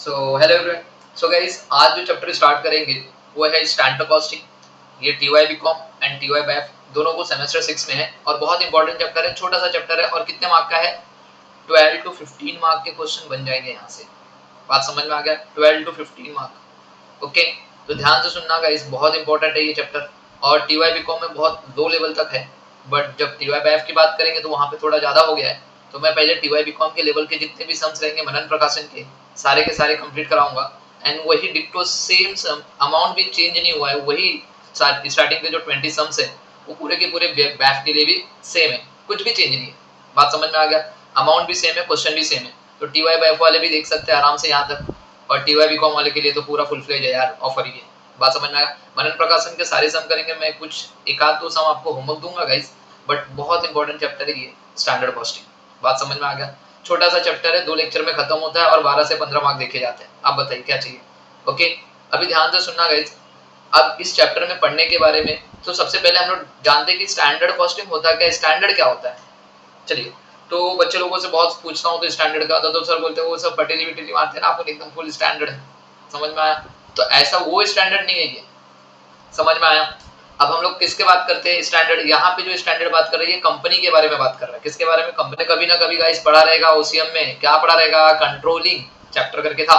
सो hello everyone. So guys, आज जो chapter start करेंगे वो है स्टैंडर्ड कॉस्टिंग। ये TY BCom and TY BAF दोनों को सेमेस्टर 6 में है और बहुत इंपॉर्टेंट चैप्टर है। छोटा सा चैप्टर है और कितने मार्क का है? 12 टू 15 मार्क के क्वेश्चन बन जाएंगे यहाँ से। बात समझ में आ गया? 12 टू 15 मार्क। ओके, तो ध्यान से सुनना गाइस, बहुत इंपॉर्टेंट है ये चैप्टर। और टीवाई बीकॉम में बहुत लो लेवल तक है, बट जब टीवाई बैफ की बात करेंगे तो वहाँ पे थोड़ा ज्यादा हो गया है। तो मैं पहले टीवाई बीकॉम के लेवल के जितने भी सम्स रहेंगे मनन प्रकाशन के सारे कंप्लीट कराऊंगा। एंड वही डिक्टो सेम सम, अमाउंट भी चेंज नहीं हुआ है, वही स्टार्टिंग के जो 20 सम्स है वो पूरे के पूरे बैफ के लिए भी सेम है, कुछ भी चेंज नहीं है। बात समझ में आ गया? अमाउंट भी सेम है, क्वेश्चन भी सेम है। तो टीवाई बैफ वाले भी देख सकते हैं आराम से यहाँ तक, और टीवाई बीकॉम वाले के लिए तो पूरा फुल फ्लेज है यार, ऑफर ही है। बात समझ में आया? मनन प्रकाशन के सारे सम करेंगे, मैं कुछ एक आध दो सम आपको होमवर्क दूंगा गाइस, बट बहुत इंपॉर्टेंट चैप्टर है ये स्टैंडर्ड कॉस्टिंग। बात समझ में आ गया? छोटा सा चैप्टर है, 2 लेक्चर में खत्म होता है और 12 से 15 मार्क देखे जाते हैं। आप बताइए क्या चाहिए? ओके, अभी ध्यान से सुनना गाइस। अब इस चैप्टर में पढ़ने के बारे में तो सबसे पहले हम लोग जानते हैं कि स्टैंडर्ड कॉस्टिंग होता क्या है, स्टैंडर्ड क्या होता है। चलिए, तो बच्चे लोगों से बहुत पूछता हूँ तो स्टैंडर्ड क्या होता है, तो सर बोलते हैं वो सब पटेली विटेली मारते हैं ना, आपको एकदम फुल स्टैंडर्ड है। समझ में आया? तो ऐसा वो स्टैंडर्ड नहीं है ये। समझ में आया? अब हम लोग किसके बात करते हैं स्टैंडर्ड? यहाँ पे जो स्टैंडर्ड बात कर रही है कंपनी के बारे में बात कर रहा है। किसके बारे में? कंपनी। कभी ना कभी गाइस पढ़ा रहेगा ओसीएम में, क्या पढ़ा रहेगा? कंट्रोलिंग चैप्टर करके था।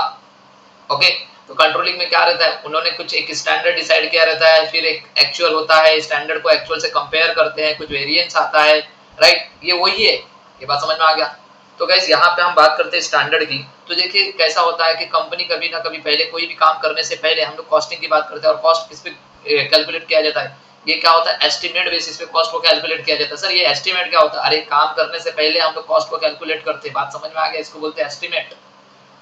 ओके, तो कंट्रोलिंग में क्या रहता है, उन्होंने कुछ एक स्टैंडर्ड डिसाइड किया रहता है, फिर एक एक्चुअल होता है, स्टैंडर्ड को एक्चुअल से कंपेयर करते हैं, कुछ वेरिएंस आता है, राइट? ये वही है। ये बात समझ में आ गया? तो गाइस यहाँ पे हम बात करते हैं स्टैंडर्ड की। तो देखिए कैसा होता है कि कंपनी कभी ना कभी पहले कोई भी काम करने से पहले हम लोग कॉस्टिंग की बात करते हैं, और कॉस्ट किस पे कैलकुलेट किया जाता है? ये क्या होता है? एस्टिमेट बेसिस पे कॉस्ट को कैलकुलेट किया जाता है। सर ये एस्टिमेट क्या होता है? अरे काम करने से पहले हम लोग कॉस्ट को कैलकुलेट करते हैं। बात समझ में आ गया? इसको बोलते हैं एस्टिमेट।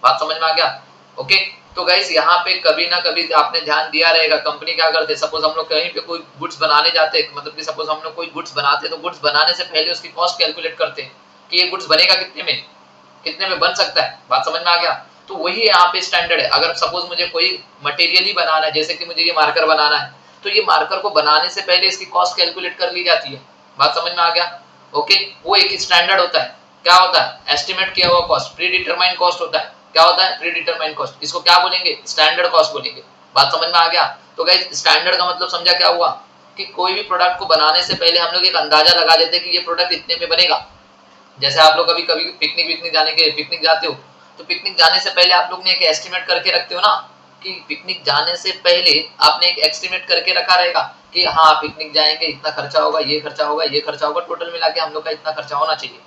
बात समझ में आ गया? ओके, तो गाइस यहाँ पे कभी ना कभी आपने ध्यान दिया रहेगा, कंपनी क्या करते हैं, सपोज हम लोग कहीं पे कोई गुड्स बनाने जाते हैं, मतलब कि सपोज हम लोग कोई गुड्स बनाते हैं, तो गुड्स बनाने से पहले उसकी कॉस्ट कैलकुलेट करते हैं कि ये गुड्स बनेगा कितने में बन सकता है। बात समझ में आ गया? तो वही यहाँ पे स्टैंडर्ड है। अगर सपोज मुझे कोई मटेरियल ही बनाना है, जैसे कि मुझे ये मार्कर बनाना है, तो ये मार्कर को बनाने से पहले इसकी कॉस्ट कैलकुलेट कर ली जाती है। बात समझ में आ गया? ओके, वो एक स्टैंडर्ड होता है। क्या होता है? एस्टिमेट किया हुआ कॉस्ट, प्री डिटरमाइंड कॉस्ट होता है। क्या होता है? Pre determined cost. इसको क्या बोलेंगे? स्टैंडर्ड कॉस्ट बोलेंगे। बात समझ में आ गया? तो गाइस स्टैंडर्ड का मतलब समझा क्या हुआ कि कोई भी प्रोडक्ट को बनाने से पहले हम लोग एक अंदाजा लगा लेते हैं कि ये प्रोडक्ट इतने में बनेगा। जैसे आप लोग कभी कभी पिकनिक जाते हो, तो पिकनिक जाने से पहले आप लोग ने एक एस्टिमेट करके रखते हो ना, कि पिकनिक जाने से पहले आपने एक एस्टिमेट करके रखा रहेगा कि हाँ पिकनिक जाएंगे, इतना खर्चा होगा, ये खर्चा होगा, ये खर्चा होगा, टोटल मिला के हम लोग का इतना खर्चा होना चाहिए।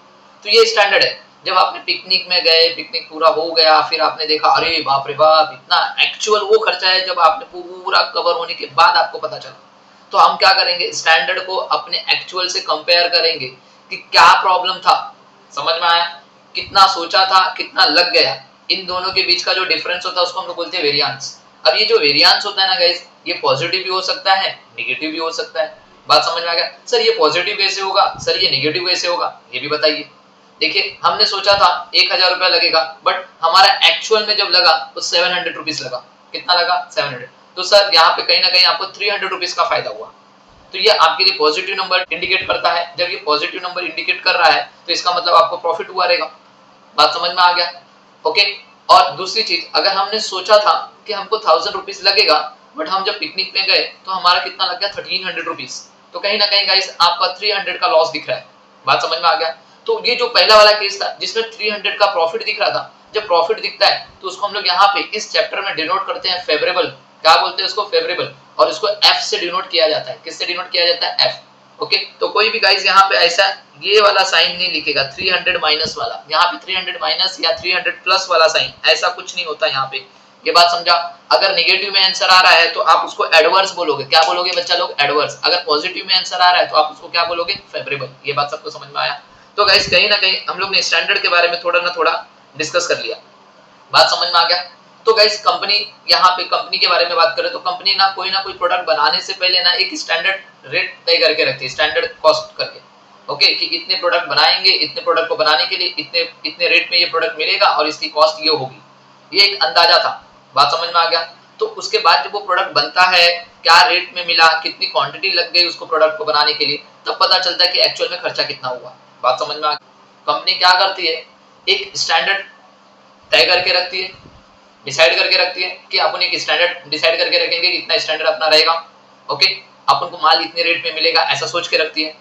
तो ये स्टैंडर्ड है। जब आपने पिकनिक में गए, पिकनिक पूरा हो गया, फिर आपने देखा अरे बाप रे बाप इतना एक्चुअल वो खर्चा है, जब आपने पूरा कवर होने के बाद आपको पता चला, तो हम क्या करेंगे? स्टैंडर्ड को अपने एक्चुअल से कंपेयर करेंगे कि क्या प्रॉब्लम था। समझ में आया? कितना सोचा था, कितना लग गया, इन दोनों के बीच का जो डिफरेंस होता है उसको हम लोग बोलते हैं वेरिएंस। अब ये जो वेरिएंस होता है ना गाइस, ये पॉजिटिव भी हो सकता है, नेगेटिव भी हो सकता है। बात समझ में आ गया? सर ये पॉजिटिव वे से होगा, सर ये नेगेटिव वे से होगा, ये भी बताइए। देखिए हमने सोचा था 1000 रुपया लगेगा, बट हमारा एक्चुअल में जब लगा तो 700 रुपीज लगा। कितना लगा? 700। तो सर यहाँ पे कहीं ना कहीं आपको 300 रुपीज का फायदा हुआ। तो ये आपके लिए पॉजिटिव नंबर इंडिकेट करता है। जब ये पॉजिटिव नंबर इंडिकेट कर रहा है तो इसका मतलब आपको प्रॉफिट हुआ रहेगा। बात समझ में आ गया? ओके, और दूसरी चीज, अगर हमने सोचा था कि हमको 1000 रुपीज लगेगा, बट हम जब पिकनिक में गए तो हमारा कितना लग गया? 1300 रुपीज। तो कहीं ना कहीं गाइस आपका 300 का लॉस दिख रहा है। बात समझ में आ गया? तो ये जो पहला वाला केस था जिसमें 300 का प्रॉफिट दिख रहा था, जब प्रॉफिट दिखता है तो उसको हम लोग यहाँ पे इस चैप्टर में डिनोट करते हैं फेवरेबल। क्या बोलते हैं उसको? फेवरेबल। और इसको एफ से डिनोट किया जाता है। किससे डिनोट किया जाता है? एफ। ओके, तो कोई भी गाइस यहाँ पे ऐसा ये वाला साइन नहीं लिखेगा 300 माइनस वाला, यहाँ पे 300 माइनस या 300 प्लस वाला साइन, ऐसा कुछ नहीं होता यहाँ पे। ये बात समझा? अगर नेगेटिव में आंसर आ रहा है तो आप उसको एडवर्स बोलोगे। क्या बोलोगे बच्चा लोग? एडवर्स। अगर पॉजिटिव में आंसर आ रहा है तो आप उसको क्या बोलोगे? फेवरेबल। ये बात सबको समझ में आया? तो गाइस कहीं ना कहीं हम लोग ने स्टैंडर्ड के बारे में थोड़ा ना थोड़ा डिस्कस कर लिया। बात समझ में आ गया? तो गाइस कंपनी, यहाँ पे कंपनी के बारे में बात करें तो कंपनी ना कोई प्रोडक्ट बनाने से पहले ना एक स्टैंडर्ड रेट तय करके रखती है, स्टैंडर्ड कॉस्ट करके। ओके, कि इतने प्रोडक्ट बनाएंगे, इतने प्रोडक्ट को बनाने के लिए इतने इतने रेट में ये प्रोडक्ट मिलेगा और इसकी कॉस्ट ये होगी। ये एक अंदाजा था। बात समझ में आ गया? तो उसके बाद जब वो प्रोडक्ट बनता है, क्या रेट में मिला, कितनी क्वांटिटी लग गई उसको प्रोडक्ट को बनाने के लिए, तब पता चलता है कि एक्चुअल में खर्चा कितना हुआ। बात समझ में आ गया? कंपनी क्या करती है? एक स्टैंडर्ड तय करके रखती है, डिसाइड करके रखती है कि अपन एक स्टैंडर्ड डिसाइड करके रखेंगे कि इतना स्टैंडर्ड अपना रहेगा, ओके, अपन को माल इतने रेट में मिलेगा ऐसा सोच के रखती है।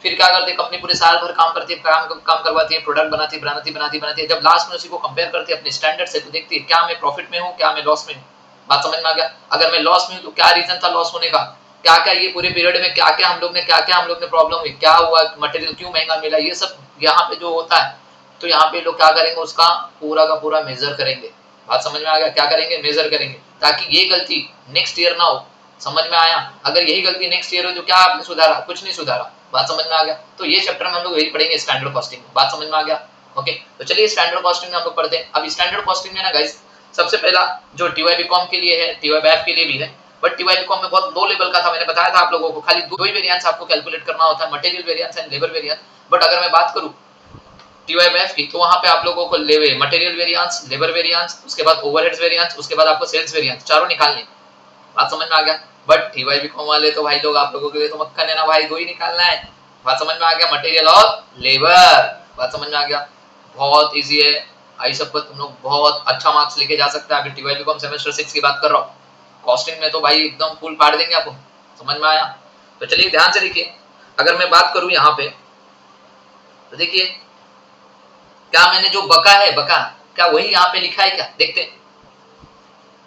फिर क्या करती है कंपनी, पूरे साल भर काम करती है, काम करवाती है, प्रोडक्ट बनाती है, जब लास्ट में उसी को कंपेयर करती है अपने स्टैंडर्ड से, तो देखती है क्या मैं प्रॉफिट में हूँ, क्या मैं लॉस में हूँ। बात समझ में आ गया? अगर मैं लॉस में हूँ तो क्या रीजन था लॉस होने का, क्या क्या ये पूरे पीरियड में क्या क्या हम लोग ने प्रॉब्लम हुई, क्या हुआ, मटेरियल क्यों महंगा मिला, ये सब यहाँ पे जो होता है, तो यहाँ पे लोग क्या करेंगे, उसका पूरा का पूरा मेजर करेंगे। बात समझ में आ गया? क्या करेंगे, मेजर करेंगे, ताकि ये गलती नेक्स्ट ईयर ना हो। समझ में आया? अगर यही गलती नेक्स्ट ईयर हो तो क्या आपने सुधारा, कुछ नहीं सुधारा। बात समझ में आ गया? तो ये चैप्टर में हम लोग यही पढ़ेंगे, स्टैंडर्ड कॉस्टिंग। बात समझ में आ गया? ओके, तो चलिए स्टैंडर्ड कॉस्टिंग में हम लोग पढ़ते हैं। अब स्टैंडर्ड कॉस्टिंग में ना गाइस, सबसे पहला जो टीवाई बीकॉम के लिए है, टीवाई बैफ के लिए भी है, बट टीवाई बीकॉम में बहुत लो लेवल का था। मैंने बताया था आप लोगों को, खाली दो ही वेरिएंस आपको कैलकुलेट करना होता है, material variance and labour variance. But अगर मैं बात करूं टीवाई बैफ की, तो वहां पे आप लोगों को लेवे मटेरियल वेरिएंस, लेबर वेरिएंस, उसके बाद ओवरहेड्स वेरिएंस, उसके बाद आपको सेल्स वेरिएंस, चारों निकालने। बात समझ में आ गया? बट टीवाई बीकॉम वाले तो भाई लोग, आप लोगों के लिए तो मक्खन है ना भाई, दो ही निकालना है। बात समझ में आ गया? मटेरियल और लेबर। बात समझ में आ गया? बहुत इजी है, आई सब पर तुम लोग बहुत अच्छा मार्क्स लेके जा सकते हैं। अभी टीवाई बीकॉम सेमेस्टर 6 की बात कर रहा हूँ, कॉस्टिंग में तो भाई एकदम फुल फाड़ देंगे आपको। समझ में आया? तो चलिए ध्यान से देखिए, अगर मैं बात करूं यहाँ पे, तो देखिए क्या मैंने जो बका है, बका क्या वही यहाँ पे लिखा है क्या, देखते हैं।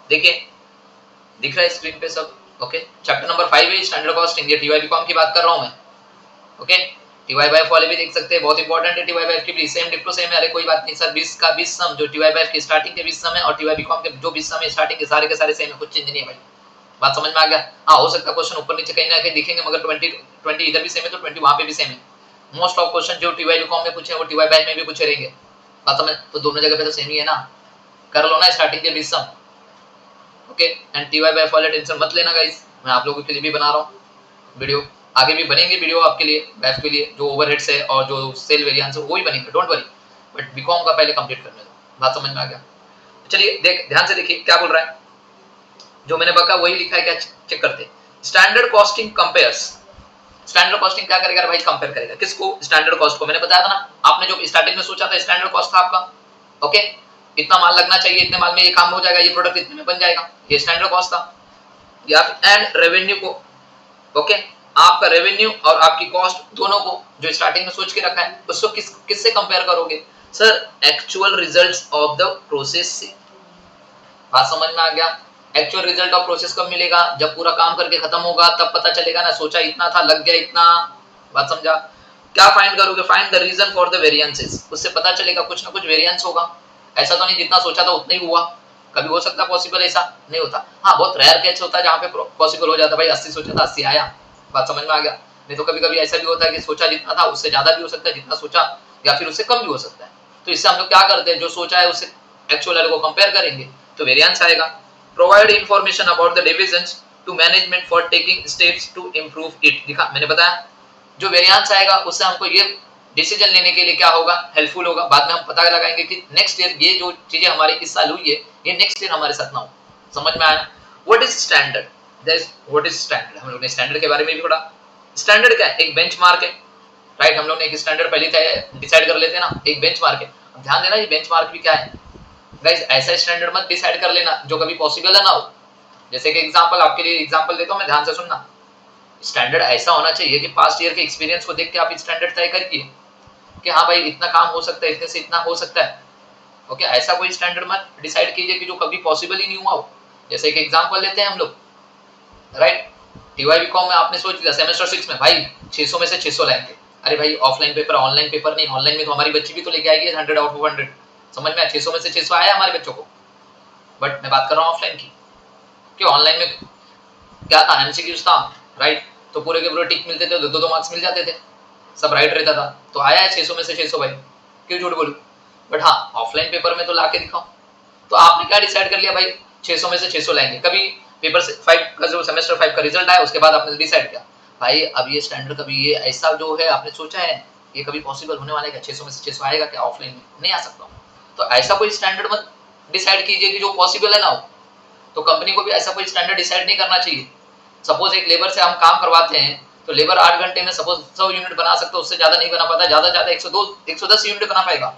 देखिए दिख रहा है स्क्रीन पे सब, ओके। चैप्टर नंबर 5 है स्टैंडर्ड कॉस्टिंग, ये टीवाई बीकॉम की बात कर रहा हूँ मैं, ओके। टीवाई बाइफ वाले भी देख सकते हैं, बहुत इंपॉर्टेंट है। टीवाई बाइफ की भी सेम डिप्टो सेम है। अरे कोई बात नहीं सर, 20 का 20 सम जो टीवाई बाइफ की स्टार्टिंग के 20 सम है और टीवाई बीकॉम के जो 20 सम है स्टार्टिंग के सारे सेम है, कुछ चेंज नहीं है भाई। बात समझ में आ गया? हाँ, हो सकता है क्वेश्चन ऊपर नीचे कहीं ना कहीं दिखेंगे, मगर 20 इधर भी सेम है तो 20 वहां पे भी सेम है। मोस्ट ऑफ क्वेश्चन जो टीवाई बीकॉम में पूछे वो टीवाई बाइफ में भी पूछे रहेंगे। बात समझ, तो दोनों जगह पे तो सेम ही है ना, कर लो ना स्टार्टिंग के 20 सम, ओके। एंड टीवाई बाइफ वाले टेंशन मत लेना गाइस, मैं आप लोगों के लिए भी बना रहा हूँ वीडियो, आगे भी बनेंगे वीडियो आपके लिए, बैफ के लिए जो ओवरहेड्स है और जो सेल वेरिएंस है वो ही बनेंगे, डोंट वरी। बट बीकॉम का पहले कंप्लीट करने दो। बात समझ में आ गया? तो चलिए देख ध्यान से देखिए क्या बोल रहा है, जो मैंने बका वही लिखा है क्या, चेक करते। Standard costing compares, standard costing क्या करेगा भाई, कंपेयर करेगा किसको, स्टैंडर्ड कॉस्ट को। मैंने बताया था ना, आपने जो स्टार्टिंग में सोचा था स्टैंडर्ड कॉस्ट था आपका, ओके, इतना माल लगना चाहिए, इतने माल में ये काम हो जाएगा, ये प्रोडक्ट इतने में बन जाएगा, ये स्टैंडर्ड कॉस्ट था। या एंड रेवेन्यू को, ओके, आपका रेवेन्यू और आपकी कॉस्ट दोनों को जो स्टार्टिंग में सोच के रखा है, उसको किससे कंपेयर करोगे sir, actual results of the process से। बात समझ में आ गया? एक्चुअल रिजल्ट ऑफ प्रोसेस कब मिलेगा, जब पूरा काम करके खत्म होगा तब पता चलेगा ना, सोचा इतना था लग गया इतना। बात समझा? क्या फाइंड करोगे, find the reason for the variances, उससे पता चलेगा कुछ ना कुछ वेरिएंस होगा। ऐसा तो नहीं जितना सोचा था उतना ही हुआ, कभी हो सकता है पॉसिबल, ऐसा नहीं होता। हाँ, बहुत रेयर केस होता है जहाँ पे पॉसिबल हो जाता है, भाई 80 सोचा था 80 आया। बात समझ में आ गया? नहीं तो कभी कभी ऐसा भी होता है कि सोचा जितना था उससे ज्यादा भी हो सकता है जितना सोचा, या फिर उससे कम भी हो सकता है। तो इससे हम लोग क्या करते हैं, जो सोचा है उससे एक्चुअल वाले को कंपेयर करेंगे तो वेरिएंस आएगा। Provide information about the divisions to management for taking steps to improve it, दिखा मैंने बताया। जो वेरिएंस आएगा उससे हमको ये डिसीजन लेने के लिए क्या होगा, हेल्पफुल होगा। बाद में हम पता लगाएंगे कि नेक्स्ट ईयर ये जो चीजें हमारी इस साल हुई है ये नेक्स्ट ईयर हमारे साथ ना हो। समझ में आया? What is standard, what is standard, हम लोग ने स्टैंडर्ड के बारे में भी पढ़ा। स्टैंडर्ड क्या है, एक बेंचमार्क है, राइट। हम लोग ने एक स्टैंडर्ड पहले डिसाइड कर लेते हैं ना, एक बेंचमार्क है। अब ध्यान देना, ये बेंचमार्क भी क्या है गाइस, ऐसा स्टैंडर्ड मत डिसाइड कर लेना जो कभी पॉसिबल है ना हो। जैसे कि एग्जांपल, आपके लिए एग्जांपल देता हूं मैं, ध्यान से सुनना। स्टैंडर्ड ऐसा होना चाहिए कि पास्ट ईयर के एक्सपीरियंस को देख के आप स्टैंडर्ड तय करिए कि हाँ भाई इतना काम हो सकता है, इतने से इतना हो सकता है, ओके। ऐसा कोई स्टैंडर्ड मत डिसाइड कीजिए कि जो कभी पॉसिबल ही नहीं हुआ हो। जैसे एक एग्जांपल लेते हैं हम लोग, राइट। टीवाई बीकॉम में आपने सोच लिया सेमेस्टर 6 में भाई 600 में से 600 लाएंगे। अरे भाई ऑफलाइन पेपर, ऑनलाइन पेपर नहीं, ऑनलाइन में तो हमारी बच्ची भी तो लेके आएगी 100 आउट ऑफ 100। समझ में आया? 600 में से 600 आया हमारे बच्चों को। बट मैं बात कर रहा हूँ ऑफलाइन की, कि ऑनलाइन में क्या था, एमसीक्यूज था, राइट। तो पूरे के पूरे टिक मिलते थे, दो दो मार्क्स मिल जाते थे, सब राइट रहता था, तो आया है 600 में से 600 भाई, क्यों झूठ बोलूं। बट हाँ, ऑफलाइन पेपर में तो लाके दिखाओ। तो आपने क्या डिसाइड कर लिया भाई 600 में से 600 लाएंगे। कभी पेपर 5 का जो सेमेस्टर 5 का रिजल्ट आया उसके बाद आपने डिसाइड किया भाई अब ये स्टैंडर्ड, कभी ये ऐसा जो है आपने सोचा है ये कभी पॉसिबल होने वाला है क्या, 600 में से 600 आएगा क्या, ऑफलाइन में नहीं आ सकता। तो ऐसा कोई स्टैंडर्ड मत डिसाइड कीजिए कि जो पॉसिबल है ना हो। तो कंपनी को भी ऐसा कोई स्टैंडर्ड डिसाइड नहीं करना चाहिए। सपोज एक लेबर से हम काम करवाते हैं, तो लेबर 8 घंटे में सपोज 100 यूनिट बना सकता है, उससे ज्यादा नहीं बना पाता, ज्यादा 110 यूनिट बना पाएगा।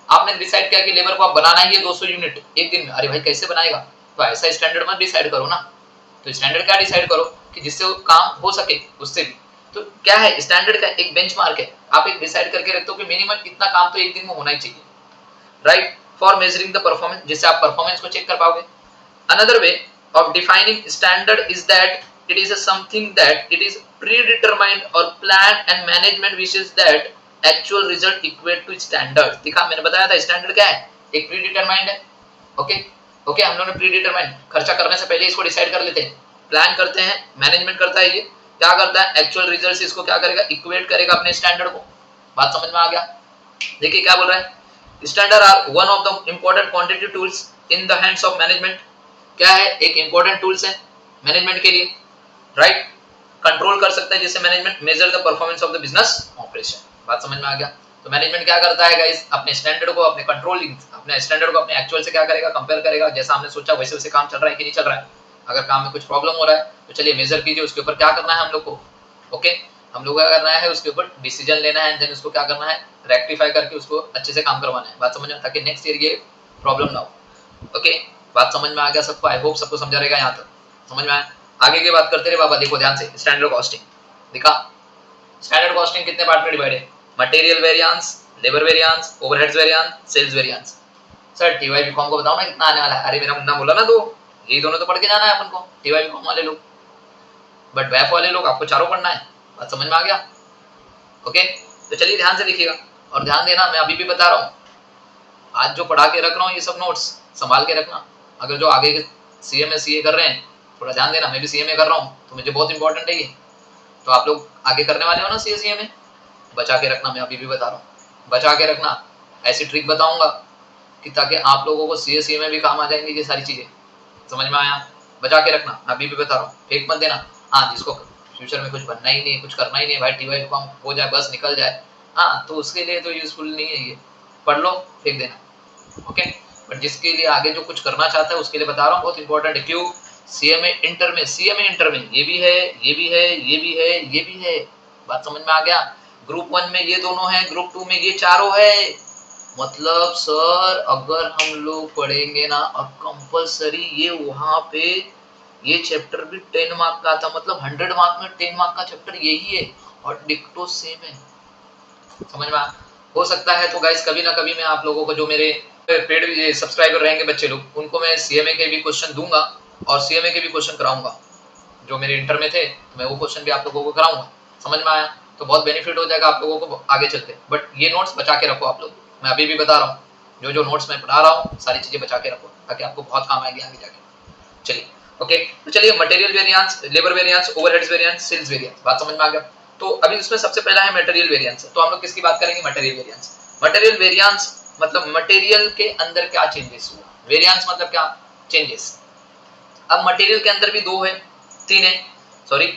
आपने डिसाइड किया कि लेबर को आप बनाना ही है 200 यूनिट एक दिन में, अरे भाई कैसे बनाएगा, तो ऐसा स्टैंडर्ड मत डिसाइड करो ना, तो स्टैंडर्ड क्या डिसाइड करो कि जिससे वो काम हो सके उससे भी। तो क्या है स्टैंडर्ड का एक बेंचमार्क है, आप एक डिसाइड करके रखते हो कि मिनिमम इतना काम तो एक दिन में होना ही चाहिए, right, for measuring the performance, जिससे आप परफॉर्मेंस को चेक कर पाओगे। Another way of defining standard is that it is a something that it is predetermined or planned and management wishes that actual result equate to standard। देखा मैंने बताया था standard क्या है, एक प्रीडिटरमाइंड है, ओके ओके, हम लोगों ने प्रीडिटरमाइंड खर्चा करने से पहले इसको डिसाइड कर लेते हैं, प्लान करते हैं, मैनेजमेंट करता है, ये क्या करता है एक्चुअल रिजल्ट इसको क्या करेगा इक्वेट करेगा अपने स्टैंडर्ड को। बात समझ में आ गया। देखिए क्या बोल रहा है, standard are one of the important quantitative tools in the hands of management. क्या है, एक इंपॉर्टेंट टूल्स है मैनेजमेंट के लिए, राइट, कंट्रोल कर सकता है जिससे management measure the performance of the business operation. बात समझ में आ गया। तो मैनेजमेंट क्या करता है गाइस, अपने स्टैंडर्ड को, अपने कंट्रोलिंग, अपने स्टैंडर्ड को अपने एक्चुअल से क्या करेगा, कंपेयर करेगा, जैसा हमने सोचा वैसे वैसे काम चल रहा है कि नहीं चल रहा है। अगर काम में कुछ प्रॉब्लम हो रहा है तो चलिए मेजर कीजिए, उसके ऊपर क्या करना है हम लोग को, ओके, हम लोग क्या करना है उसके ऊपर डिसीजन लेना है, देन उसको क्या करना है रेक्टिफाई करके उसको अच्छे से काम करवाना है। बात समझ में, ताकि नेक्स्ट ईयर ये प्रॉब्लम ना हो। ओके, बात समझ में आ गया सबको, आई होप सबको समझा रहेगा, यहाँ तक समझ में आया। आगे की बात करते रहे बाबा। देखो ध्यान से, स्टैंडर्ड कॉस्टिंग दिखा, स्टैंडर्ड कॉस्टिंग कितने पार्ट में डिवाइड है, material variance, labour variance, overheads variance, sales variance. Sir TY BCom को बताओ ना कितना आने वाला है, अरे मेरा मुन्ना बोला ना, दो यही दोनों तो पढ़ के जाना है अपन को, टीवाई बीकॉम वाले लोग, बट वैफ वाले लोग आपको चारों पढ़ना है। बात समझ में आ गया, ओके। तो चलिए ध्यान से देखिएगा और ध्यान देना, मैं अभी भी बता रहा हूँ, आज जो पढ़ा के रख रहा हूँ ये सब नोट्स संभाल के रखना। अगर जो आगे के सीएमए सीए कर रहे हैं थोड़ा ध्यान देना, मैं भी सीएमए कर रहा हूँ तो मुझे बहुत इंपॉर्टेंट है ये, तो आप लोग आगे करने वाले हो ना सीए सीएमए, बचा के रखना, मैं अभी भी बता रहा हूँ, बचा के रखना। ऐसी ट्रिक बताऊंगा कि ताकि आप लोगों को सीए सीएमए भी काम आ जाएंगी ये सारी चीजें, समझ में आया, बचा के रखना, मैं अभी भी बता रहा हूँ, फेक मत देना। हाँ, जिसको फ्यूचर में कुछ बनना ही नहीं, कुछ करना ही नहीं भाई, टीवाई बीकॉम हो जाए बस निकल जाए, हाँ तो उसके लिए तो यूजफुल नहीं है ये, पढ़ लो फेंक देना, ओके। बट जिसके लिए आगे जो कुछ करना चाहता है उसके लिए बता रहा हूँ, बहुत इंपॉर्टेंट है। क्यों, सीएमए इंटर में, सीएमए इंटर में ये भी है, ये भी है, ये भी है, ये भी है। बात समझ में आ गया। ग्रुप 1 में ये दोनों है, ग्रुप 2 में ये चारों है। मतलब सर अगर हम लोग पढ़ेंगे ना अब कंपलसरी ये वहां पे ये चैप्टर भी 10 मार्क का था, मतलब 100 मार्क में 10 मार्क का चैप्टर यही है और डिक्टो सेम है, समझ में हो सकता है। तो गाइस कभी ना कभी मैं आप लोगों को, जो मेरे पेड सब्सक्राइबर रहेंगे बच्चे लोग, उनको मैं सीएमए के भी क्वेश्चन दूंगा और सीएमए के भी क्वेश्चन कराऊंगा, जो मेरे इंटर में थे मैं वो क्वेश्चन भी आप लोगों को कराऊंगा, समझ में आया। तो बहुत बेनिफिट हो जाएगा आप लोगों को आगे चलते। बट ये नोट्स बचा के रखो आप लोग, मैं अभी भी बता रहा हूँ, जो जो नोट्स मैं पढ़ा रहा हूँ सारी चीजें बचा के रखो ताकि आपको बहुत काम आएगी आगे जाके। चलिए ओके, तो चलिए material variance, labour variance, overheads variance, sales variance, बात समझ में आ गया। तो अभी उसमें सबसे पहला है मटेरियल वेरिएंस, तो हम लोग किसकी बात करेंगे, मटेरियल वेरिएंस। मटेरियल वेरिएंस मतलब मटेरियल के अंदर क्या चेंजेस हुआ, वेरिएंस मतलब क्या चेंजेस। अब मटेरियल के अंदर भी दो है, तीन है, sorry,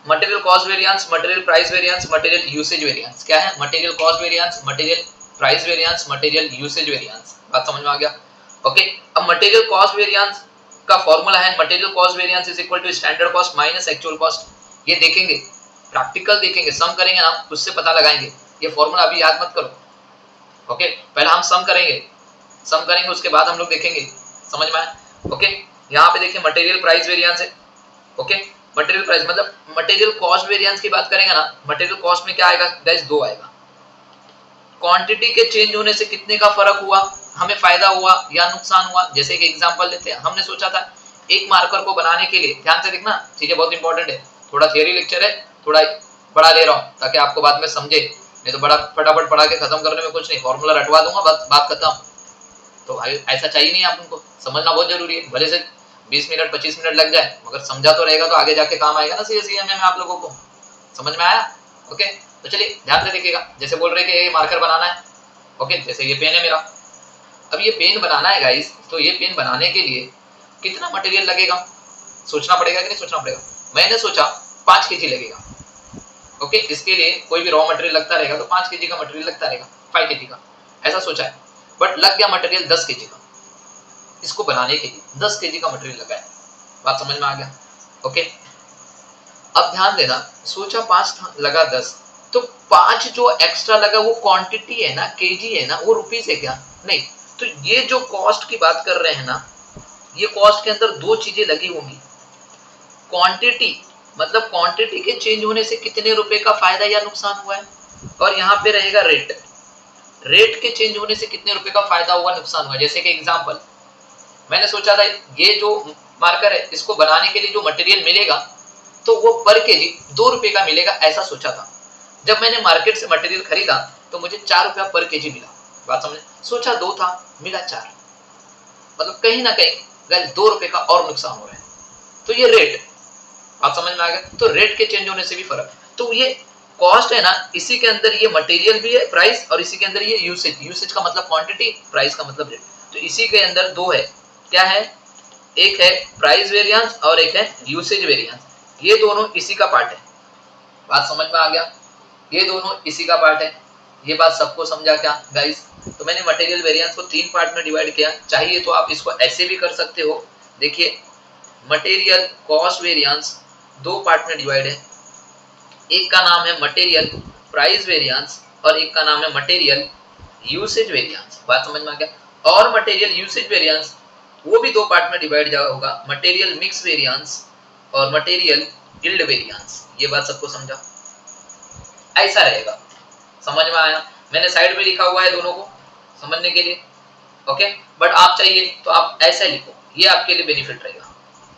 material cost variance, material price variance, material usage variance. क्या है, material cost variance, material price variance, material usage variance, बात समझ में आ गया, ओके। अब मटेरियल कॉस्ट वेरिएंस का फॉर्मूला है material cost variance is equal to standard cost minus actual cost. ये देखेंगे, प्रैक्टिकल देखेंगे, सम करेंगे ना उससे पता लगाएंगे। ये फॉर्मूला अभी याद मत करो, ओके, पहले हम सम करेंगे उसके बाद हम लोग देखेंगे, समझ में आया, ओके। यहाँ पे देखिए मटेरियल प्राइस वेरिएंस है, ओके, मटेरियल प्राइस मतलब मटेरियल कॉस्ट वेरिएंस की बात करेंगे ना, मटेरियल कॉस्ट में क्या आएगा गाइस, दो आएगा, क्वांटिटी के चेंज होने से कितने का फर्क हुआ, हमें फायदा हुआ या नुकसान हुआ। जैसे एक एग्जांपल लेते हैं, हमने सोचा था एक मार्कर को बनाने के लिए, ध्यान से देखना चीजें बहुत इंपॉर्टेंट है, थोड़ा थियरी लेक्चर है, थोड़ा बड़ा ले रहा हूँ ताकि आपको बाद में समझे, नहीं तो बड़ा फटाफट पढ़ा के खत्म करने में कुछ नहीं, फॉर्मूला रटवा दूंगा बात खत्म। तो ऐसा चाहिए नहीं, आप उनको समझना बहुत जरूरी है, भले से 20 मिनट 25 मिनट लग जाए मगर समझा तो रहेगा तो आगे जाके काम आएगा ना सीएसईएमए में आप लोगों को, समझ में आया, ओके। तो चलिए ध्यान से देखिएगा, जैसे बोल रहे कि ये मार्कर बनाना है, ओके, जैसे ये पेन है मेरा, अब ये पेन बनाना है गाइस, तो ये पेन बनाने के लिए कितना मटेरियल लगेगा, सोचना पड़ेगा कि नहीं सोचना पड़ेगा। मैंने सोचा 5 केजी लगेगा, ओके, इसके लिए कोई भी रॉ मटेरियल लगता रहेगा तो 5 केजी का मटेरियल लगता रहेगा, 5 केजी का, ऐसा सोचा है। बट लग गया मटेरियल 10 केजी का, इसको बनाने के लिए 10 केजी का मटेरियल लगा है, बात समझ में आ गया, ओके। अब ध्यान देना, सोचा 5 था लगा 10, तो 5 जो एक्स्ट्रा लगा वो क्वांटिटी है ना, केजी है ना, वो रुपीस है क्या? नहीं। तो ये जो कॉस्ट की बात कर रहे हैं ना, ये कॉस्ट के अंदर दो चीजें लगी होंगी। क्वांटिटी मतलब क्वांटिटी के चेंज होने से कितने रुपए का फायदा या नुकसान हुआ है, और यहाँ पे रहेगा रेट, रेट के चेंज होने से कितने रुपए का फायदा हुआ, नुकसान हुआ। जैसे कि एग्जांपल, मैंने सोचा था ये जो मार्कर है इसको बनाने के लिए जो मटेरियल मिलेगा तो वो पर केजी 2 रुपए का मिलेगा, ऐसा सोचा था। जब मैंने मार्केट से मटेरियल खरीदा तो मुझे 4 रुपया पर केजी मिला। बात समझे? सोचा 2 था, मिला 4, मतलब कहीं ना कहीं गाइस 2 रुपए का और नुकसान हो रहा है। तो ये रेट, आप समझ में आ गया? तो रेट के चेंज होने से भी फर्क। तो ये कॉस्ट है ना, इसी के अंदर ये मटेरियल भी है प्राइस, और इसी के अंदर ये यूसेज, यूसेज का मतलब क्वांटिटी, प्राइस का मतलब रेट। तो इसी के अंदर दो है, क्या है? एक है प्राइस वेरिएंस और एक है यूसेज वेरिएंस। ये दोनों इसी का पार्ट है। बात समझ में आ गया? ये दोनों इसी का पार्ट है। ये बात सबको समझा क्या गाइस? तो मैंने मटेरियल वेरिएंस को 3 पार्ट में डिवाइड किया। चाहिए तो आप इसको ऐसे भी कर सकते हो। देखिए, मटेरियल कॉस्ट वेरिएंस 2 पार्ट में डिवाइड है। एक का नाम है मटेरियल प्राइस वेरिएंस और एक का नाम है मटेरियल यूसेज वेरिएंस। बात समझ में आ गया? और मटेरियल यूसेज वेरिएंस वो भी 2 पार्ट में डिवाइड होगा, मटेरियल मिक्स वेरिएंस और मटेरियल यील्ड वेरिएंस। ये बात सबको समझा? ऐसा रहेगा, समझ में आया? मैंने साइड में लिखा हुआ है दोनों को समझने के लिए, ओके। बट आप चाहिए तो आप ऐसे लिखो, ये आपके लिए बेनिफिट रहेगा।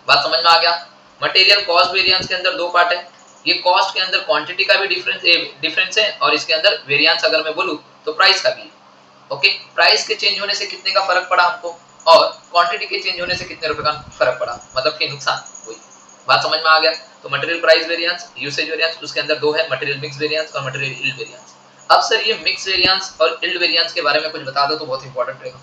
बात समझ में आ गया? मटेरियल कॉस्ट वेरिएंस के अंदर 2 पार्ट है। ये कॉस्ट के अंदर क्वांटिटी का भी डिफरेंस है, और इसके अंदर वेरिएंस अगर मैं बोलूं तो प्राइस का भी। ओके, प्राइस के चेंज होने से कितने का फर्क पड़ा हमको, और क्वांटिटी के चेंज होने से कितने रुपए का फर्क पड़ा, मतलब कि नुकसान हुई। बात समझ में आ गया? तो material price variance, usage variance, उसके अंदर 2 है, मटेरियल मिक्स वेरिएंस और मटेरियल यील्ड वेरिएंस। अब सर ये मिक्स वेरिएंस और यील्ड वेरिएंस के बारे में कुछ बता दो तो बहुत इंपॉर्टेंट रहेगा।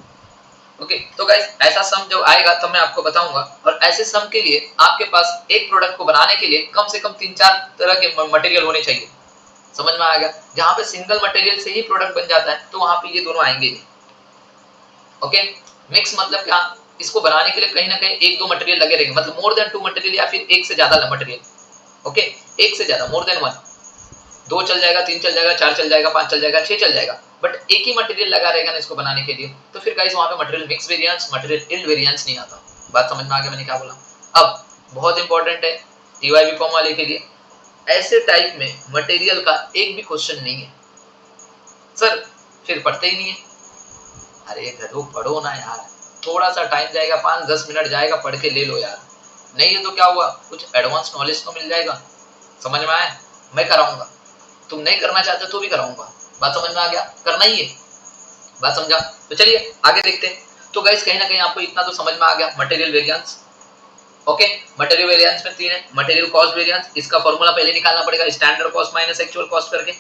ओके, तो गाइस ऐसा सम जब आएगा तब मैं आपको बताऊंगा, और ऐसे सम के लिए आपके पास एक प्रोडक्ट को बनाने के लिए कम से कम 3-4 तरह के मटेरियल होने चाहिए। समझ में आ गया? जहां पे सिंगल मटेरियल से ही प्रोडक्ट बन जाता है तो वहां पे ये दोनों आएंगे। ओके, मिक्स मतलब क्या? इसको बनाने के लिए कहीं ना कहीं 1-2 मटेरियल लगे रहेंगे, मतलब मोर देन 2 मटेरियल या फिर एक से ज्यादा मटेरियल। ओके, एक से ज्यादा, मोर देन 1, 2 चल जाएगा, 3 चल जाएगा, 4 चल जाएगा, 5 चल जाएगा, 6 चल जाएगा, बट एक ही मटेरियल लगा रहेगा ना इसको बनाने के लिए, तो फिर गाइस वहां पे material mix variance, material yield variance नहीं आता। बात समझ में आ गया मैंने क्या बोला? अब बहुत इंपॉर्टेंट है टीवाई बीकॉम वाले के लिए, ऐसे टाइप में मटेरियल का एक भी क्वेश्चन नहीं है। सर फिर पढ़ते ही नहीं है? अरे घरों पढ़ो ना यार, थोड़ा सा टाइम जाएगा, 5-10 मिनट जाएगा, पढ़ के ले लो यार। नहीं है तो क्या हुआ, कुछ एडवांस नॉलेज तो मिल जाएगा। समझ में आया? मैं कराऊंगा, तुम नहीं करना चाहते तो भी कराऊंगा। बात समझ में आ गया? करना ही है। बात समझा? तो चलिए आगे देखते हैं। तो गाइस कहीं ना कहीं आपको इतना तो समझ में आ गया material variance. Okay, material variance में 3 है। मटेरियल कॉस्ट वेरिएंस, इसका फॉर्मूला पहले निकालना पड़ेगा, standard cost minus actual cost करके।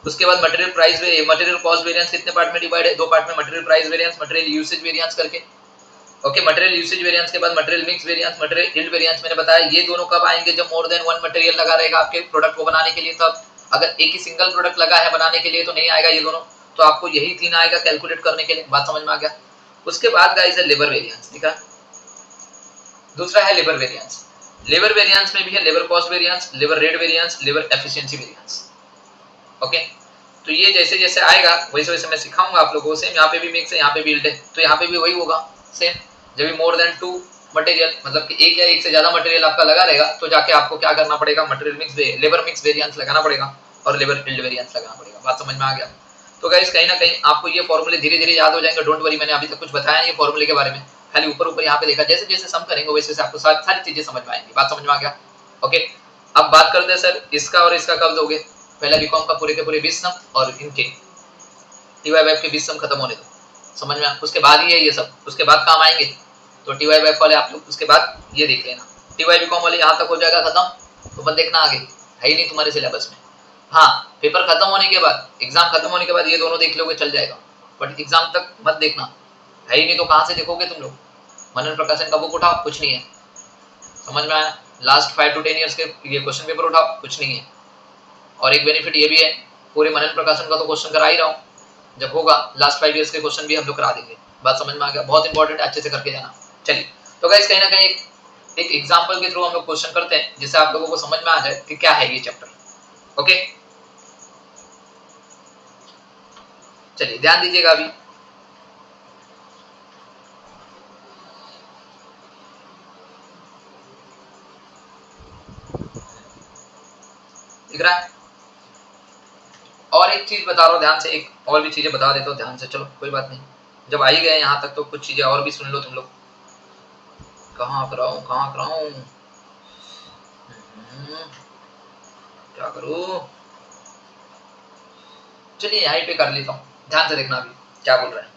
उसके बाद material price material cost variance कितने पार्ट में डिवाइड है? 2 पार्ट में, material price variance, material usage variance करके। ओके, मटेरियल यूसेज वेरिएंस के बाद material mix variance, material yield variance. मैंने बताया ये दोनों कब आएंगे? जब मोर देन 1 मटेरियल लगा रहेगा आपके प्रोडक्ट को बनाने के लिए तब। अगर एक ही सिंगल प्रोडक्ट लगा है बनाने के लिए तो नहीं आएगा ये दोनों, तो आपको यही 3 आएगा कैलकुलेट करने के लिए। बात समझ में आ गया? उसके बाद गाइस है लेबर वेरिएंस, ठीक है? दूसरा है लेबर वेरिएंस। लेबर वेरिएंस में भी है labour cost variance, labour rate variance, labour efficiency variance. Okay, तो ये जैसे जैसे आएगा वैसे वैसे मैं सिखाऊंगा आप लोगों से। यहाँ पे भी मिक्स है, यहाँ पे भी यील्ड है, तो यहाँ पे भी वही होगा सेम। जब भी मोर देन 2 मटेरियल, मतलब कि एक या एक से ज्यादा मटेरियल आपका लगा रहेगा तो जाके आपको क्या करना पड़ेगा? Material mix labour mix variance लगाना पड़ेगा और लेबर यील्ड वेरिएंस लगाना पड़ेगा। बात समझ में आ गया? तो गाइस कहीं ना कहीं आपको ये फॉर्मूले धीरे धीरे याद हो जाएंगे। डोंट वरी, मैंने अभी तक कुछ बताया नहीं फॉर्मूले के बारे में, खाली ऊपर ऊपर यहाँ पे देखा। जैसे जैसे सम करेंगे वैसे वैसे आपको सारी चीजें समझ में आएंगी। बात समझ में आ गया? ओके, अब बात करते हैं सर इसका और इसका कब दोगे। पहला बीकॉम का पूरे के पूरे 20 सम और इनके टीवाई वेब के 20 सम खत्म होने दो, समझ में? उसके बाद ही है ये सब, उसके बाद काम आएंगे। तो टीवाई वेब वाले आप लोग उसके बाद ये देख लेना। टीवाई बीकॉम वाले यहाँ तक हो जाएगा खत्म, तो मत देखना आगे, है ही नहीं तुम्हारे सिलेबस में। हाँ, पेपर खत्म होने के बाद, एग्जाम खत्म होने के बाद ये दोनों देख लोगे चल जाएगा, बट एग्जाम तक मत देखना, है ही नहीं तो कहाँ से देखोगे तुम लोग? मनन प्रकाशन का बुक उठाओ, कुछ नहीं है। समझ में आया? लास्ट 5 to 10 ईयर्स के ये क्वेश्चन पेपर उठाओ, कुछ नहीं है। और एक बेनिफिट ये भी है, पूरे मनन प्रकाशन का तो क्वेश्चन करा ही रहा हूँ, जब होगा लास्ट 5 ईयर्स के क्वेश्चन भी हम लोग करा देंगे। बात समझ में आ गया? बहुत इंपॉर्टेंट है, अच्छे से करके जाना। चलिए, तो गाइस कहीं ना कहीं एक एग्जांपल के थ्रू हम लोग क्वेश्चन करते हैं जिससे आप लोगों को समझ में आ जाए कि क्या है ये चैप्टर। ओके, चलिए ध्यान दीजिएगा अभी, दिख रहा है। और एक चीज बता रहा हूँ ध्यान से, एक और भी चीजें बता देता हूँ ध्यान से, चलो कोई बात नहीं, जब आ ही गए यहाँ तक तो कुछ चीजें और भी सुन लो तुम लोग। कहाँ कराऊं कहाँ कराऊं, क्या करूं, चलिए यहीं पे कर लेता हूँ, ध्यान से देखना अभी क्या बोल रहा है।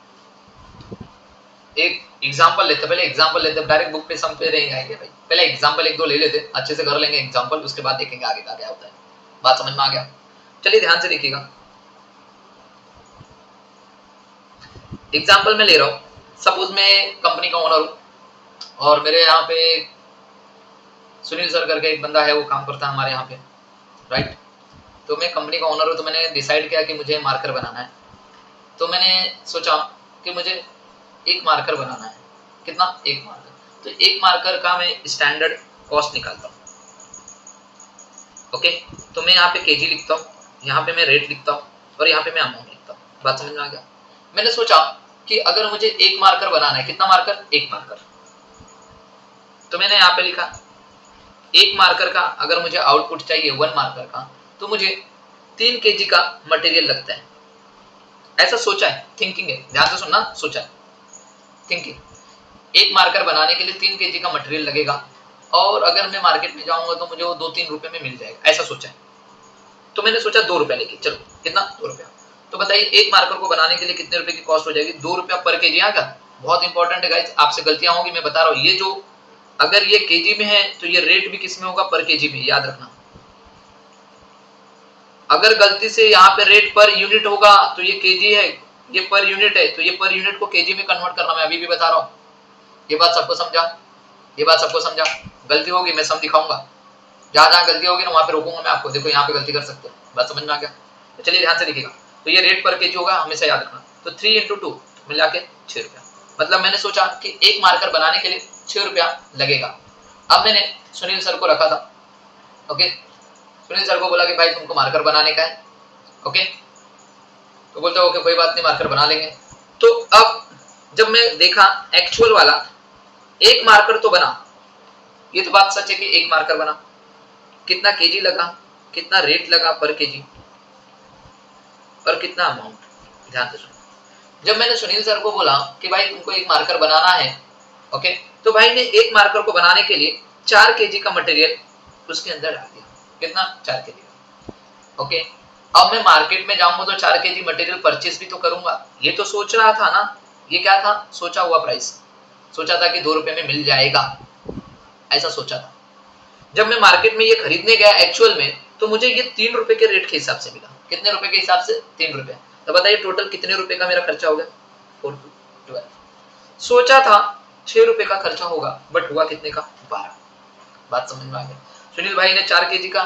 एक एग्जांपल लेते, पहले एग्जांपल लेते, डायरेक्ट बुक पे सम पे रहेंगे आएंगे भाई, पहले एग्जांपल एक दो ले लेते, अच्छे से कर लेंगे एग्जांपल, उसके बाद देखेंगे आगे का क्या होता है। बात समझ में आ गया? चलिए ध्यान से देखिएगा, एग्जांपल मैं ले रहा हूँ, सपोज मैं कंपनी का ओनर हूँ और मेरे यहाँ पे सुनील सर करके एक बंदा है, वो काम करता है हमारे यहाँ पे, राइट। तो मैं कंपनी का ओनर हूँ, तो मैंने डिसाइड किया कि मुझे मार्कर बनाना है। तो मैंने सोचा कि मुझे एक मार्कर बनाना है, कितना, एक मार्कर। तो एक मार्कर का मैं स्टैंडर्ड कॉस्ट निकालता हूँ, ओके। तो मैं यहाँ पे केजी लिखता हूँ, यहाँ पे मैं रेट लिखता हूँ और यहाँ पे मैं अमाउंट लिखता हूँ। बात समझ में आ गया? मैंने सोचा कि अगर मुझे एक मार्कर बनाना है, कितना मार्कर, एक मार्कर, तो मैंने यहाँ पे लिखा एक मार्कर का अगर मुझे आउटपुट चाहिए 1 मार्कर का, तो मुझे 3 केजी का मटेरियल लगता है। ऐसा सोचा है, थिंकिंग है, ध्यान से सुनना, सोचा है, थिंकिंग। एक मार्कर बनाने के लिए 3 केजी का मटेरियल लगेगा और अगर मैं मार्केट में जाऊंगा तो मुझे वो 2-3 रुपए में मिल जाएगा, ऐसा सोचा है। तो मैंने सोचा 2 रुपया लेके, चलो कितना, 2 रुपया। तो बताइए एक मार्कर को बनाने के लिए कितने रुपए की कॉस्ट हो जाएगी, 2 रुपया पर केजी। आएगा, बहुत इंपॉर्टेंट है गाइस, आपसे गलतियां होंगी मैं बता रहा हूँ। ये जो अगर ये केजी में है तो ये रेट भी किस में होगा, पर केजी में, याद रखना। अगर गलती से यहाँ पे रेट पर यूनिट होगा तो ये केजी है, ये पर यूनिट है, तो ये पर यूनिट को केजी में कन्वर्ट करना, मैं अभी भी बता रहा हूँ। ये बात सबको समझा, ये बात सबको समझा। गलती होगी मैं सम दिखाऊंगा, जहां जहां गलती होगी ना वहां पे रोकूंगा मैं आपको, देखो यहाँ पे गलती कर सकते हो। बात समझ में आ गया? तो चलिए ध्यान से देखिएगा, तो ये रेट पर केजी होगा, हमेशा याद रखना। तो 3 × 2 मिला के 6 रुपया। मतलब मैंने सोचा कि एक मार्कर बनाने के लिए 6 रुपया लगेगा। अब मैंने सुनील सर को रखा था, ओके। सुनील सर को बोला कि भाई तुमको मार्कर बनाने का है, ओके। तो बोलते ओके कोई बात नहीं, मार्कर बना लेंगे। तो अब जब मैं देखा एक्चुअल वाला, एक मार्कर तो बना, ये तो बात सच है कि एक मार्कर बना, कितना केजी लगा, कितना रेट लगा पर केजी, और कितना अमाउंट, ध्यान से सुनो। जब मैंने सुनील सर को बोला कि भाई तुमको एक मार्कर बनाना है, ओके, तो भाई ने एक मार्कर को बनाने के लिए 4 केजी का मटेरियल उसके अंदर डाल दिया। कितना, 4 केजी का, ओके। अब मैं मार्केट में जाऊंगा तो 4 केजी मटेरियल परचेज भी तो करूंगा, ये तो सोच रहा था ना, ये क्या था, सोचा हुआ प्राइस, सोचा था कि 2 रुपए में मिल जाएगा, ऐसा सोचा था। जब मैं मार्केट में ये खरीदने गया एक्चुअल में, तो मुझे ये 3 रुपए के रेट के हिसाब से मिला। कितने रुपए के हिसाब से, 3 रुपए। तो बताइए टोटल कितने रुपए का मेरा खर्चा हो गया, 4 2 12। सोचा था 6 रुपए का खर्चा होगा, बट हुआ कितने का, 12। बात समझ में आ गई? सुनील भाई ने 4 केजी का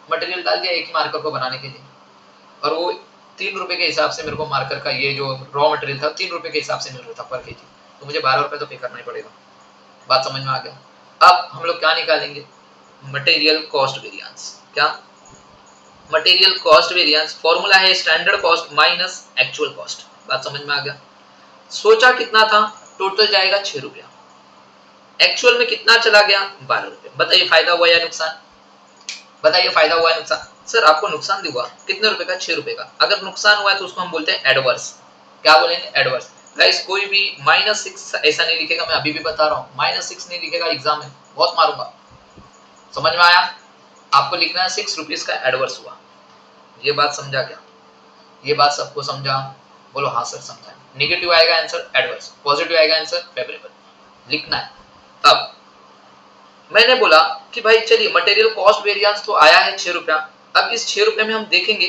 मटेरियल डाल दिया एक ही मार्कर को बनाने के लिए, और वो 3 रुपए के हिसाब से मेरे को मार्कर का ये जो रॉ मटेरियल था 3 रुपए के हिसाब से मिल रहा था पर केजी, तो मुझे 12 रुपए तो पे करना ही पड़ेगा। बात समझ में आ गया? अब हम लोग क्या निकालेंगे, मटेरियल कॉस्ट वेरिएंस। क्या, मटेरियल कॉस्ट वेरिएंस, फॉर्मूला है standard cost minus actual cost. बात समझ में आ गया? सोचा कितना था, टोटल जाएगा 6 रुपया, एक्चुअल में कितना चला गया, 12 रुपए। बताइए फायदा हुआ या नुकसान, बताइए फायदा हुआ या नुकसान। सर आपको नुकसान भी हुआ, कितने रुपए का, 6 रुपए का। अगर नुकसान हुआ है तो उसको हम बोलते हैं एडवर्स। क्या बोलेंगे, एडवर्स। गाइस कोई भी -6 ऐसा नहीं लिखेगा, मैं अभी भी बता रहा हूँ, -6 नहीं लिखेगा, एग्जाम में बहुत मारूंगा। समझ में आया? आपको लिखना है 6 रुपीज का एडवर्स हुआ। ये बात समझा क्या, ये बात सबको समझा? बोलो हाँ सर समझा। नेगेटिव आएगा आंसर एडवर्स, पॉजिटिव आएगा आंसर फेवरेबल, लिखना है। अब मैंने बोला कि भाई चलिए मटेरियल कॉस्ट वेरिएंस तो आया है 6 रुपया। अब इस 6 रुपए में हम देखेंगे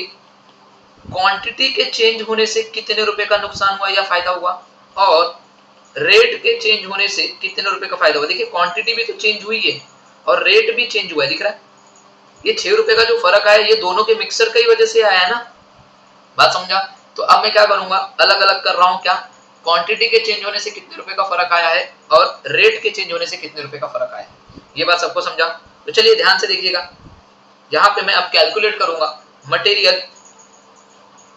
क्वांटिटी के चेंज होने से कितने रुपए का नुकसान हुआ या फायदा हुआ, और रेट के चेंज होने से कितने रुपए का फायदा हुआ। देखिए क्वांटिटी भी तो चेंज हुई है और रेट भी चेंज हुआ है, दिख रहा है? ये 6 रुपए का जो फर्क आया ये दोनों के मिक्सर की वजह से आया है ना। बात समझा? तो अब मैं क्या करूंगा, अलग अलग कर रहा हूं। क्या, क्वांटिटी के चेंज होने से कितने रुपए का फर्क आया है और रेट के चेंज होने से कितने रुपए का फर्क आया है। ये बात सबको समझा? तो चलिए ध्यान से देखिएगा, यहाँ पे मैं अब कैलकुलेट करूंगा मटेरियल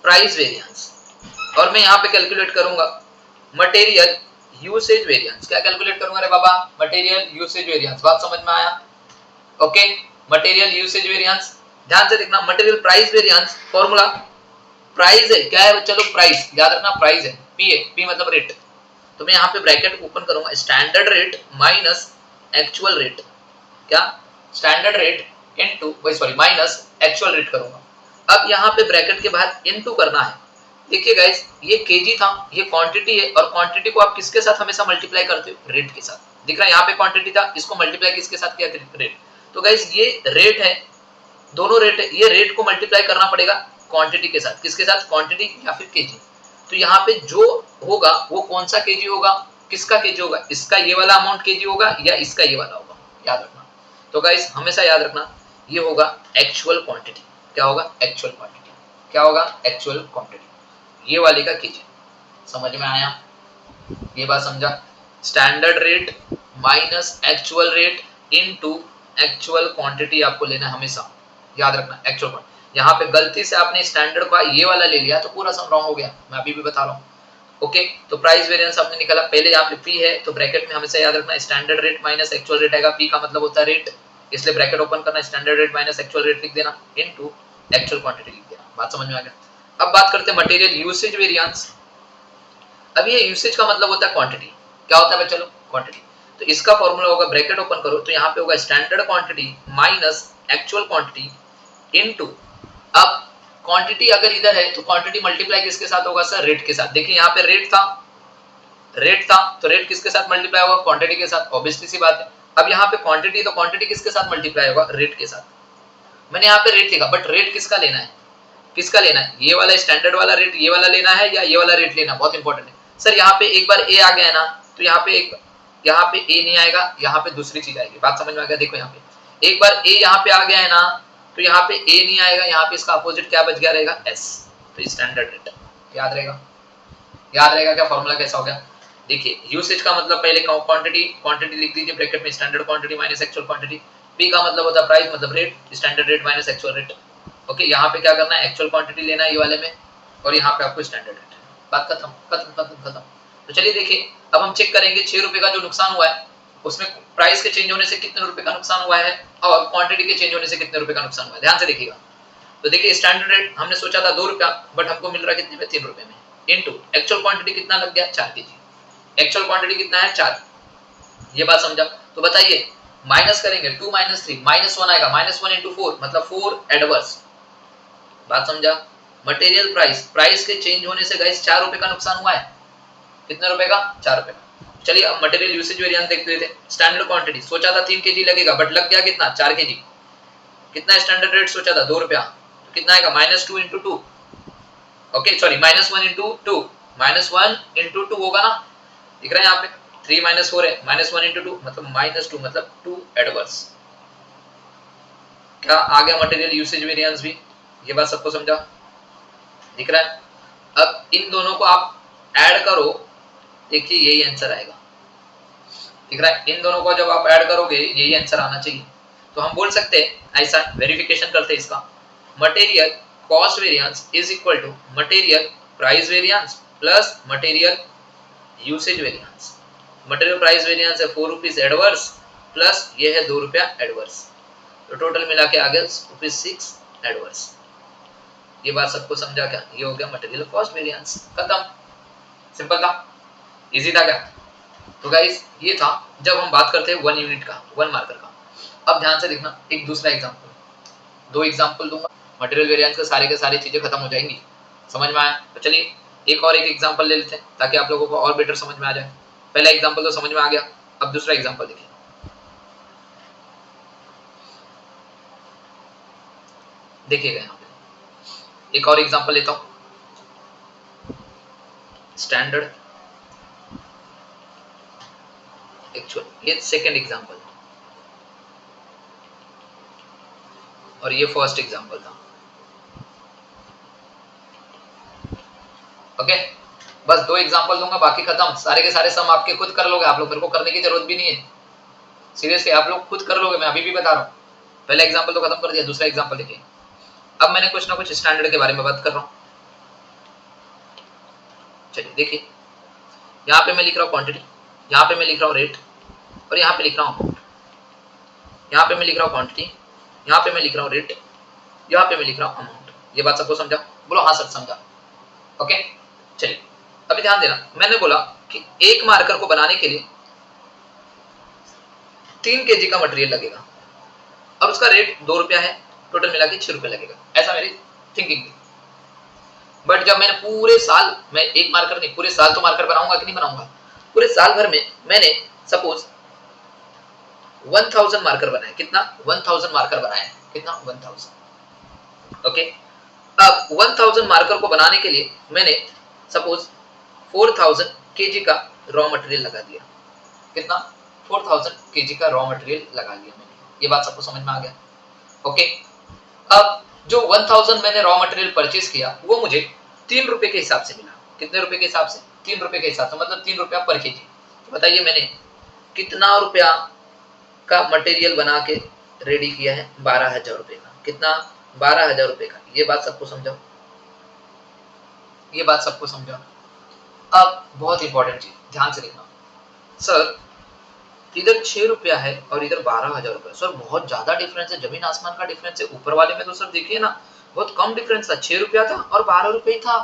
प्राइस वेरिएंस। और मैं यहाँ पे कैलकुलेट करूंगा मटेरियल यूसेज वेरिएंस। क्या कैलकुलेट करूंगा रे बाबा? Material usage variance. बात समझ में आया? Okay, material usage variance. ध्यान से देखना, material price variance formula price है, क्या है बच्चा लोग? प्राइस, याद रखना प्राइस है, पी है, पी मतलब रेट। तो मैं यहाँ पे ब्रैकेट ओपन करूंगा, standard rate minus actual rate. क्या? Standard rate into sorry minus actual rate करूंगा। अब यहाँ पे ब्रैकेट के बाहर इनटू करना है। देखिए गाइस, ये केजी था, ये क्वांटिटी है, और क्वांटिटी को आप किसके साथ हमेशा मल्टीप्लाई करते हो? रेट के साथ। दिख रहा है यहाँ पे क्वांटिटी था, इसको मल्टीप्लाई किसके साथ किया? रेट। तो गाइस ये रेट है, दोनों रेट है, ये रेट को मल्टीप्लाई करना पड़ेगा क्वांटिटी के साथ। किसके साथ? क्वांटिटी या फिर केजी। तो यहाँ पे जो होगा वो कौन सा केजी होगा? किसका केजी होगा? इसका ये वाला अमाउंट केजी होगा या इसका ये वाला होगा? याद रखना। तो गाइस हमेशा याद रखना, ये होगा एक्चुअल क्वांटिटी। क्या होगा? Actual quantity. क्या होगा? Actual quantity. ये वाले का केजी। समझ में आया? ये बात समझा? Standard rate minus actual rate into actual quantity आपको लेना है हमेशा। याद रखना एक्चुअल क्वांटिटी। यहाँ पे गलती से आपने स्टैंडर्ड का ये वाला ले लिया तो पूरा सम रॉन्ग हो गया, मैं अभी भी बता रहा हूँ। ओके, तो प्राइस वेरिएंस आपने निकाला, पहले यहाँ पे पी है तो ब्रैकेट में हमेशा याद रखना standard rate minus actual rate आएगा। पी का मतलब होता है रेट, इसलिए ब्रैकेट ओपन करना, standard rate minus actual rate लिख देना इनटू एक्चुअल क्वांटिटी लिख देना। बात समझ में आ गया? अब बात करते हैं मटेरियल यूसेज वेरिएंस। अब ये यूसेज का मतलब होता है क्वांटिटी। क्या होता है चलो? क्वांटिटी। तो इसका फॉर्मूला होगा, ब्रैकेट ओपन करो तो यहाँ पे होगा standard quantity minus actual quantity into, अब क्वांटिटी अगर इधर है तो क्वांटिटी मल्टीप्लाई किसके साथ होगा सर? रेट के साथ। देखिए यहाँ पे रेट था, रेट था तो रेट किसके साथ मल्टीप्लाई होगा? क्वांटिटी के साथ, ऑब्वियसली सी बात है। अब यहाँ पे क्वांटिटी, तो क्वांटिटी किसके साथ मल्टीप्लाई होगा? रेट के साथ। मैंने यहाँ पे रेट लिखा, बट रेट किसका लेना है? किसका लेना है? ये वाला स्टैंडर्ड वाला रेट ये वाला लेना है या ये वाला रेट लेना? बहुत इंपॉर्टेंट है सर। यहाँ पे एक बार ए आ गया है ना, तो यहाँ पे ए नहीं आएगा, यहाँ पे दूसरी चीज आएगी। बात समझ में आ गया? देखो यहाँ पे एक बार ए यहाँ पे आ गया है ना, तो यहाँ पे ए नहीं आएगा, यहाँ पे इसका अपोजिट क्या बच गया रहेगा? एस। तो स्टैंडर्ड रेट याद रहेगा। याद रहेगा क्या फॉर्मूला कैसा हो गया? देखिए यूसेज का मतलब पहले क्वांटिटी, क्वांटिटी लिख दीजिए ब्रैकेट में, standard quantity minus actual quantity. P का मतलब होता है प्राइस मतलब rate, standard rate minus actual rate. Okay, यहाँ पे क्या करना है? एक्चुअल क्वांटिटी लेना है ये वाले में, और यहाँ पे आपको स्टैंडर्ड रेट। बात खत्म खत्म खत्म खत्म। तो चलिए देखिए, अब हम चेक करेंगे 6 रुपए का जो नुकसान हुआ है उसमें प्राइस के चेंज होने से कितने रुपए का नुकसान हुआ है और क्वांटिटी के चेंज होने से कितने रुपए का नुकसान हुआ है। ध्यान से देखिएगा। तो देखिए स्टैंडर्ड रेट हमने सोचा था 2 रुपया, बट हमको मिल रहा है कितने में? 3 रुपए में। इनटू एक्चुअल क्वांटिटी कितना लग गया? 4 केजी। एक्चुअल क्वांटिटी कितना है? 4। ये बात समझा? तो बताइए माइनस करेंगे 2 माइनस 3 माइनस 1 आएगा, माइनस 1 इंटू 4 मतलब 4 एडवर्स। बात समझा? मटेरियल प्राइस, प्राइस के चेंज होने से गाइस 4 रुपए का नुकसान हुआ है। कितने रुपए का? 4 रुपए का। चलिए अब मटेरियल यूसेज वेरिएंस देख लेते हैं। स्टैंडर्ड क्वांटिटी सोचा था 3 केजी लगेगा, बट लग गया कितना? 4 केजी। कितना स्टैंडर्ड रेट सोचा था? 2 रुपया, तो कितना आएगा? Minus 2 into 2। Okay sorry, minus 1 into 2, minus 1 into 2 होगा ना, दिख रहा है यहाँ पे 3 माइनस 4 है, माइनस 1 इंटू 2 मतलब माइनस 2 मतलब 2 एडवर्स। क्या आ गया मटेरियल यूसेज वेरिएंस भी? ये बात सबको समझा? दिख रहा है? अब इन दोनों को आप ऐड करो, देखिए यही आंसर आएगा। दिख रहा है? इन दोनों को जब आप ऐड करोगे यही आंसर आना चाहिए। तो हम बोल सकते हैं ऐसा, वेरिफिकेशन करते हैं इसका, material cost variance is equal to material price variance plus material usage variance. Material price variance है 4 रुपीज एडवर्स, प्लस ये है 2 रुपया एडवर्स, तो टोटल मिला के आ गया ₹6 एडवर्स। ये बात सबको समझा क्या? ये हो गया मटेरियल कॉस्ट वेरिएंस। खत्म, सिंपल था, इजी था क्या? तो गाइस ये था जब हम बात करते हैं 1 यूनिट का, 1 मार्कर का। अब ध्यान से देखना एक दूसरा एग्जांपल, 2 एग्जांपल दूंगा, मटेरियल वेरिएंस के सारे चीजें खत्म हो जाएंगी। समझ में आया? तो चलिए एक और एक एग्जांपल ले लेते हैं ताकि आप लोगों को और बेटर समझ में आ जाए। पहला एग्जांपल तो समझ में आ गया, अब दूसरा एग्जांपल देखिए। देखिएगा यहाँ पे एक और एग्जांपल लेता हूँ, स्टैंडर्ड एक्चुअल, ये सेकंड एग्जांपल और ये फर्स्ट एग्जांपल था। ओके, बस 2 एग्जांपल दूंगा, बाकी खत्म। सारे के सारे सम आपके खुद कर लोगे आप लोग, मेरे को करने की जरूरत भी नहीं है। सीरियसली आप लोग खुद कर लोगे, मैं अभी भी बता रहा हूँ। पहला एग्जांपल तो खत्म कर दिया, दूसरा एग्जांपल देखिए। अब मैंने कुछ ना कुछ स्टैंडर्ड के बारे में बात कर रहा हूँ। चलिए देखिए, यहाँ पे मैं लिख रहा हूँ क्वांटिटी, यहाँ पे मैं लिख रहा हूँ रेट, और यहाँ पे लिख रहा हूँ अमाउंट। यहाँ पे मैं लिख रहा हूँ क्वांटिटी, यहाँ पे मैं लिख रहा हूँ रेट, यहाँ पे मैं लिख रहा हूँ अमाउंट। ये बात सबको समझा? बोलो हाँ सर समझा। ओके चलिए, अभी ध्यान देना, मैंने बोला कि एक मार्कर को बनाने के लिए 3 kg का मटेरियल लगेगा और उसका रेट 2 रुपया है, टोटल मिला के 6 रुपये लगेगा, ऐसा मेरी थिंकिंग थी। बट जब मैंने पूरे साल, मैं एक मार्कर नहीं पूरे साल तो मार्कर बनाऊंगा कि नहीं बनाऊंगा, पूरे साल भर में मैंने सपोज 1000 मार्कर बनाए। कितना? 1000 मार्कर बनाए। कितना? 1000। ओके, अब 1000 मार्कर को बनाने के लिए मैंने सपोज 4000 kg का रॉ मटेरियल लगा दिया। कितना? 4000 kg का रॉ मटेरियल लगा लिया मैंने। ये बात सबको समझ में आ गया? ओके, अब जो 1000 मैंने रॉ मटेरियल परचेज किया वो मुझे 3 रुपए के हिसाब से मिला। कितने रुपए के हिसाब से? 3 रुपए के हिसाब से, मतलब 3 रुपया पर केजी। तो बताइए मैंने कितना रुपया का मटेरियल बना के रेडी किया है? 12,000 रुपए का। कितना? 12,000 रुपए का। ये बात सबको समझाओ, ये बात सबको समझाओ। अब बहुत इंपॉर्टेंट चीज ध्यान से देखना, सर इधर 6 रुपया है और इधर 12,000 रुपया। सर बहुत ज्यादा डिफरेंस है, जमीन आसमान का डिफरेंस है। ऊपर वाले में तो सर देखिए ना बहुत कम डिफरेंस था, 6 रुपया था और 12 रुपये था।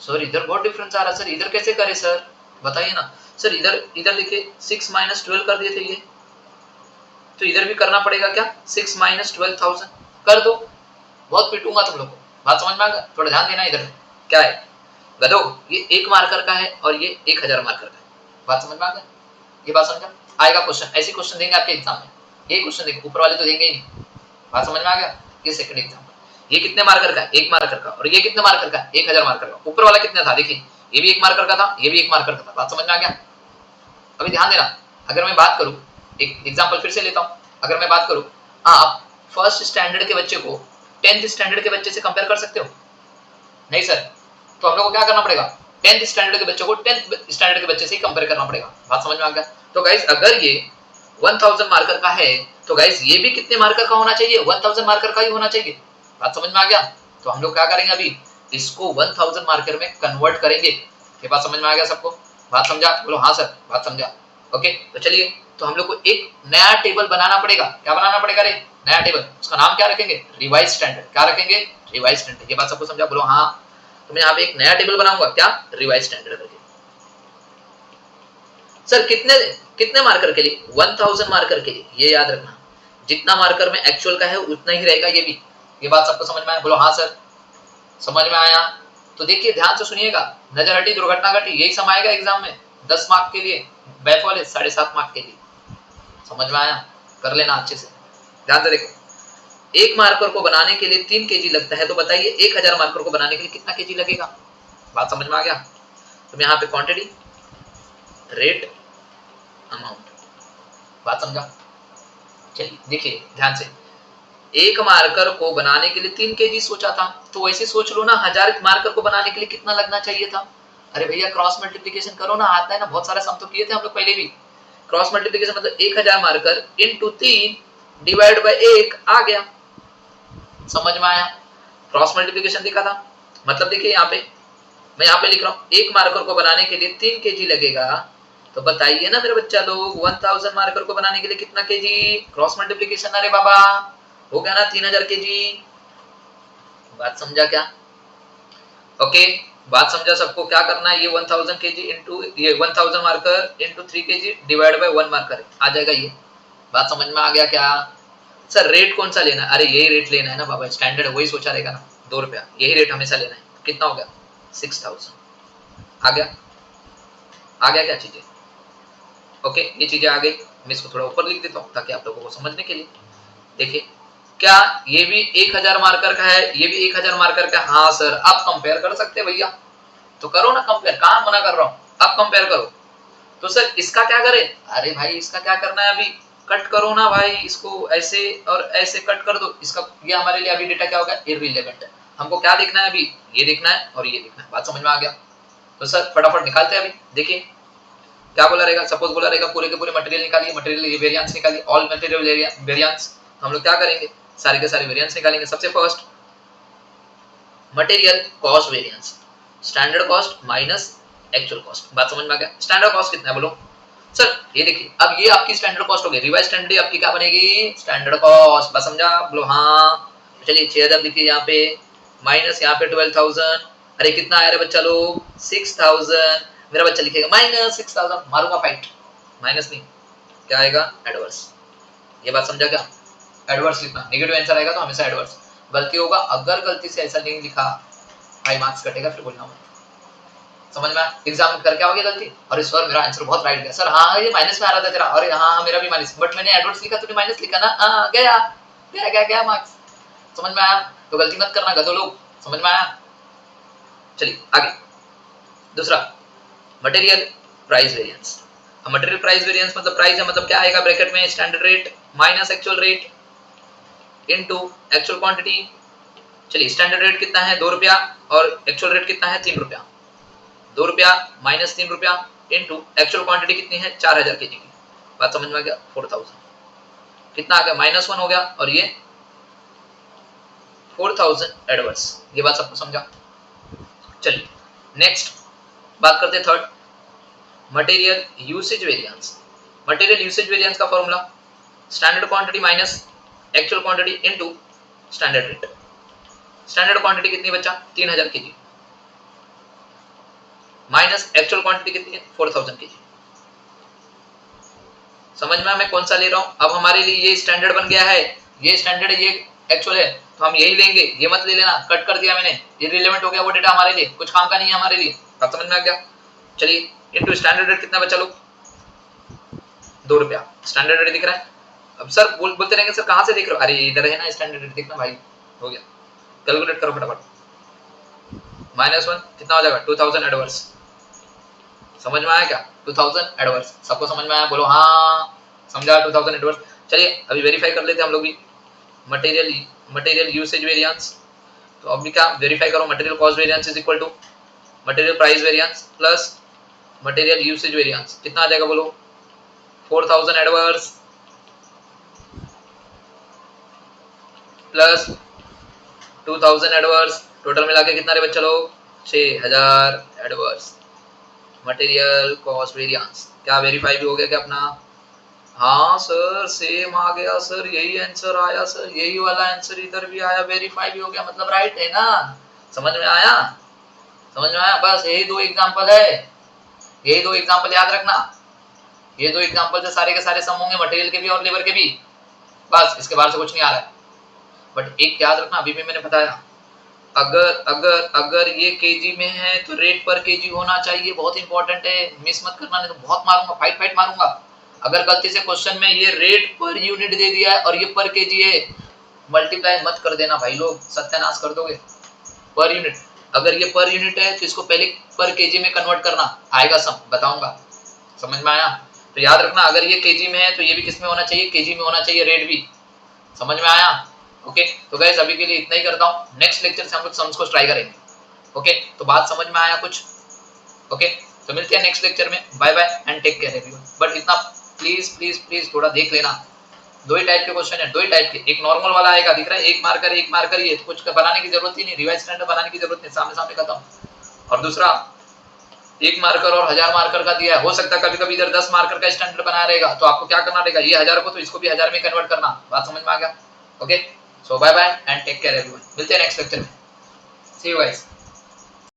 सर इधर बहुत डिफरेंस आ रहा है, सर इधर कैसे करें सर? बताइए ना सर। इधर देखिए 6 - 12 कर दिए थे ये, तो इधर भी करना पड़ेगा क्या? 6 - 12,000 कर दो। बहुत पिटूंगा तुम लोग को, बात समझ में आ गया? थोड़ा ध्यान देना। इधर क्या है गधो, ये 1 मार्कर का है और ये 1000 मार्कर का है। बात समझ में आ गया? ये बात समझा? आएगा क्वेश्चन, ऐसे क्वेश्चन देंगे आपके एग्जाम में, ये क्वेश्चन देंगे, ऊपर वाले तो देंगे ही नहीं। बात समझ में आ गया? ये सेकंड एग्जाम, ये कितने मार्कर का है? 1 मार्कर का। और ये कितने मार्कर का है? 1000 मार्कर का। ऊपर वाला कितना था? देखिए ये भी 1 मार्कर का था, ये भी 1 मार्कर का था। बात समझ में आ गया? अभी ध्यान देना, अगर मैं बात करूं, एक एग्जांपल फिर से लेता हूं, अगर मैं बात करूं, आप फर्स्ट स्टैंडर्ड के बच्चे को 10th स्टैंडर्ड के बच्चे से कंपेयर कर सकते हो? नहीं सर। तो हम लोग को क्या करना पड़ेगा? 10th स्टैंडर्ड के बच्चों को 10th स्टैंडर्ड के बच्चे से ही कंपेयर करना पड़ेगा। बात समझ में आ गया? तो गाइस अगर ये 1000 मार्कर का है तो गाइस ये भी कितने मार्कर का होना चाहिए? 1000 मार्कर का ही होना चाहिए। बात समझ में आ गया? तो हम लोग क्या करेंगे, अभी इसको 1000 मार्कर में कन्वर्ट करेंगे। ये बात समझ में आ गया सबको? बात समझा? बोलो हाँ सर, बात समझा। ओके, तो चलिए, तो हम लोग को एक नया टेबल बनाना पड़ेगा। क्या बनाना पड़ेगा रे? नया टेबल। उसका नाम क्या रखेंगे? Revise standard. क्या रखेंगे? Revise standard. ये बात सबको समझा? बोलो हाँ। तो मैं यहाँ पे एक नया टेबल बनाऊंगा, क्या? रिवाइज स्टैंडर्ड करके। सर कितने कितने मार्कर के लिए? 1000 मार्कर के लिए। ये याद रखना, जितना मार्कर में एक्चुअल का है उतना ही रहेगा ये भी। ये बात सबको समझ में आया? बोलो हाँ सर, समझ में आया? तो देखिए ध्यान से सुनिएगा, नजर हटी दुर्घटना घटी, यही सम आएगा एग्जाम में 10 मार्क के लिए, बैफ वाले 7.5 मार्क के लिए। समझ में आया? कर लेना अच्छे से, ध्यान से देखो। एक मार्कर को बनाने के लिए 3 kg लगता है, तो बताइए 1000 मार्कर को बनाने के लिए कितना kg लगेगा? बात समझ में आ गया? तो यहाँ पे क्वांटिटी, रेट, अमाउंट। बात समझा? चलिए देखिए ध्यान से, एक मार्कर को बनाने के लिए 3 kg सोचा था, तो वैसे सोच लो ना 1000 मार्कर को बनाने के लिए कितना लगना चाहिए था? अरे भैया क्रॉस मल्टीप्लिकेशन करो ना, आता है ना, बहुत सारा सम तो किए थे हम लोग पहले भी। क्रॉस मल्टीप्लिकेशन मतलब 1000 मार्कर इंटू 3 डिवाइड बाय 1 आ गया। समझ में आया? क्रॉस मल्टीप्लिकेशन देखा था, मतलब देखिए यहाँ पे मैं यहाँ पे लिख रहा हूँ, एक मार्कर को बनाने के लिए 3 kg लगेगा। तो बताइए ना मेरे बच्चा लोग, 1000 मार्कर को बनाने के लिए कितना kg? Cross multiplication. अरे बाबा हो गया ना 3000 kg। बात समझा क्या? ओके, बात समझा सबको? क्या करना है, ये 1000 kg इंटू ये 1000 marker into 3 kg divide by 1 marker आ जाएगा ये। बात समझ में आ गया क्या? सर रेट कौन सा लेना है? अरे यही रेट लेना है ना बाबा, स्टैंडर्ड वही सोचा रहेगा ना, 2 रुपया, यही रेट हमेशा लेना है। कितना हो गया? 6000। आ गया? आ गया क्या चीजें? ओके, ये चीजें आ गई। मैं इसको थोड़ा ऊपर लिख देता हूँ ताकि आप लोगों को समझने के लिए। देखिए क्या ये भी 1000 मार्कर का है, ये भी 1000 मार्कर का? हाँ सर, आप कंपेयर कर सकते हैं भैया, तो करो ना कंपेयर, कहाँ मना कर रहा हूँ, आप कंपेयर करो। तो सर इसका क्या करें? अरे भाई इसका क्या करना है, अभी कट करो ना भाई, इसको ऐसे और ऐसे कट कर दो। इसका ये हमारे लिए अभी डेटा क्या होगा? इररिलेवेंट है। हमको क्या देखना है अभी? ये देखना है और ये देखना है। बात समझ में आ गया? तो सर फटाफट निकालते हैं अभी। देखिए क्या बोला रहेगा, सपोज बोला रहेगा पूरे के पूरे मटेरियल निकालिए, मटेरियल वेरिएंस निकालिए, ऑल मटेरियल वेरिएंस। हम लोग क्या करेंगे? सारे के सारे वेरिएंस निकालेंगे। सबसे first material cost variance. Standard cost minus actual cost. बात समझ में आ गया? स्टैंडर्ड कॉस्ट कितना है बोलो सर? ये देखिए, अब ये आपकी स्टैंडर्ड कॉस्ट हो गई, रिवाइज स्टैंडर्ड आपकी क्या बनेगी? Standard cost. बात समझा? बोलो हाँ। चलिए 6000 लिखिए यहाँ पे, माइनस यहाँ पे 12000। अरे कितना आया रे बच्चा लोग? 6000। मेरा बच्चा लिखेगा माइनस 6000, मारूंगा फाइट। माइनस नहीं, क्या आएगा? एडवर्स। ये बात समझा क्या? एडवर्स लिखना, नेगेटिव आंसर आएगा तो हमेशा एडवर्स। गलती होगा, अगर गलती से ऐसा नहीं लिखा 5 मार्क्स कटेगा, फिर बोलना मत। समझ में? एग्जाम में करके आओगे गलती, और इस बार मेरा आंसर बहुत राइट गया सर। हाँ ये माइनस में आ रहा था तेरा, अरे हाँ मेरा भी माइनस, बट मैंने एडवर्स लिखा, तूने माइनस लिखा ना, हाँ गया गया गया गया मार्क्स। समझ में आया? तो गलती मत करना गधो लोग। समझ में आया? चलिए आगे। दूसरा, material price variance. Material price variance मतलब प्राइस है, मतलब क्या आएगा ब्रैकेट में? Standard rate minus actual rate into actual quantity. चलिए स्टैंडर्ड रेट कितना है? 2 रुपया, और एक्चुअल रेट कितना है? 3 रुपया। 2 रुपया माइनस 3 रुपया इनटू एक्चुअल क्वांटिटी कितनी है? 4000 केजी की। बात समझ में आ गया? 4000 कितना आ गया? -1 हो गया, और ये 4000 एडवर्स। ये बात सबको समझा? चलिए नेक्स्ट बात करते हैं third, material usage variance. Material usage variance का formula standard quantity minus actual quantity into standard rate. Standard quantity कितनी बच्चा? 3000 केजी, माइनस एक्चुअल क्वांटिटी कितनी है? 4000 केजी। समझ में मैं कौन सा ले रहा हूं? अब हमारे लिए ये स्टैंडर्ड बन गया है, ये स्टैंडर्ड है, ये एक्चुअल है, तो हम यही लेंगे, ये मत ले लेना, कट कर दिया मैंने, ये रिलेवेंट हो गया वो डेटा हमारे लिए, कुछ काम का नहीं है हमारे लिए। बात समझ में आ गया? चलिए इनटू स्टैंडर्ड रेट कितना बचा लोग? 2 रुपया। स्टैंडर्ड रेट दिख रहा है? अब सर बोलते रहेंगे सर कहां से देख रहे हो? अरे इधर है ना स्टैंडर्ड रेट, देखना भाई, हो गया। कैलकुलेट करो फटाफट। -1 कितना हो जाएगा? 2000 एडवर्स। समझ में आया क्या? 2000 एडवर्स। सबको समझ में आया? बोलो हाँ समझा। 2000 एडवर्स। चलिए अभी वेरीफाई कर लेते हैं हम लोग भी। मटेरियल यूसेज वेरिएंस, तो अभी क्या वेरीफाई करो? Material cost variance is equal to material price variance plus material usage variance. कितना आ जाएगा बोलो? 4000 एडवर्स प्लस 2000 एडवर्स, टोटल मिला के कितना रे बच्चा लोग? 6000 एडवर्स। मटेरियल कॉस्ट वेरिएंस क्या वेरीफाई भी हो गया क्या अपना? हाँ सर सेम आ गया सर, यही आंसर आया सर, यही वाला आंसर इधर भी आया, वेरीफाई भी हो गया, मतलब राइट है ना? समझ में आया? समझ में आया? बस यही 2 एग्जांपल है, यही 2 एग्जांपल याद रखना। ये 2 एग्जांपल से सारे के सारे सम होंगे, मटेरियल के भी और लेबर के भी। बस इसके बाहर से कुछ नहीं आ रहा है। बट एक याद रखना, अभी भी मैंने बताया, अगर अगर अगर ये केजी में है तो रेट पर केजी होना चाहिए, बहुत इंपॉर्टेंट है, मिस मत करना, नहीं तो बहुत मारूंगा, फाइट मारूंगा। अगर गलती से क्वेश्चन में ये रेट पर यूनिट दे दिया है और ये पर केजी है, मल्टीप्लाई मत कर देना भाई लोग, सत्यानाश कर दोगे। पर यूनिट, अगर ये पर यूनिट है तो इसको पहले पर केजी में कन्वर्ट करना, आएगा सम, बताऊंगा। समझ में आया? तो याद रखना, अगर ये केजी में है तो ये भी किस में होना चाहिए? केजी में होना चाहिए, रेट भी। समझ में आया? ओके तो गाइस अभी के लिए इतना ही करता हूँ, नेक्स्ट लेक्चर से हम लोग सम्स को ट्राई करेंगे। ओके तो बात समझ में आया कुछ? ओके तो मिलते हैं नेक्स्ट लेक्चर में, bye bye and take care everyone. But इतना प्लीज प्लीज प्लीज थोड़ा देख लेना, 2 ही टाइप के क्वेश्चन है, 2 ही टाइप के, एक नॉर्मल वाला आएगा दिख रहा है, एक मार्कर ही है, तो कुछ बनाने की जरूरत ही नहीं, रिवाइज स्टैंडर्ड बनाने की जरूरत नहीं, सामने सामने खत्म। और दूसरा 1 मार्कर और 1000 मार्कर का दिया है, हो सकता है कभी कभी इधर 10 मार्कर का स्टैंडर्ड बनाया रहेगा, तो आपको क्या करना रहेगा, ये 1000 को तो इसको भी 1000 में कन्वर्ट करना। बात समझ में आ गया? Okay so bye bye and take care everyone, मिलते हैं नेक्स्ट लेक्चर में, सी यू गाइस।